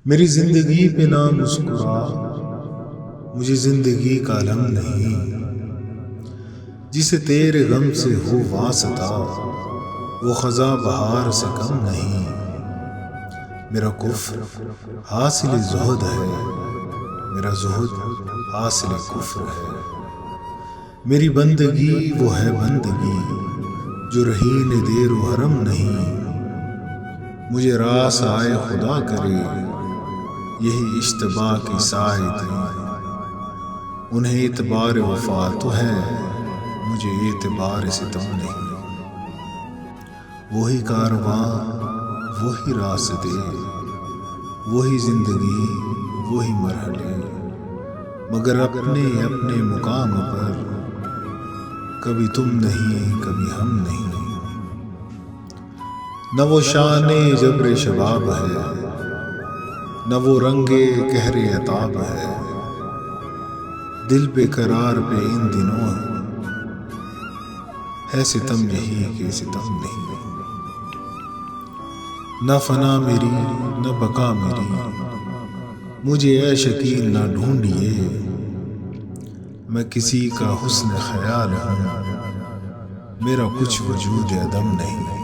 میری زندگی پہ نہ مسکرا، مجھے زندگی کا علم نہیں۔ جسے تیرے غم سے ہو واسطہ، وہ خزاں بہار سے کم نہیں۔ میرا کفر حاصل زہد ہے، میرا زہد حاصل کفر ہے۔ میری بندگی وہ ہے بندگی، جو رہین دیر و حرم نہیں۔ مجھے راس آئے خدا کرے، یہی اشتباہ کی سائے تھی۔ انہیں اعتبار وفا تو ہے، مجھے اعتبار ستم نہیں۔ وہی کارواں وہی راستے، وہی زندگی وہی مرحلے، مگر اپنے اپنے مقام پر کبھی تم نہیں کبھی ہم نہیں۔ نہ وہ شان جبر شباب ہے، نہ وہ رنگ قہر عتاب ہے۔ دل بے قرار پہ ان دنوں ہے ستم یہی کہ ستم نہیں۔ نہ فنا میری نہ بقا میری، مجھے اے شکیل نہ ڈھونڈیے۔ میں کسی کا حسن خیال ہوں، میرا کچھ وجود عدم نہیں۔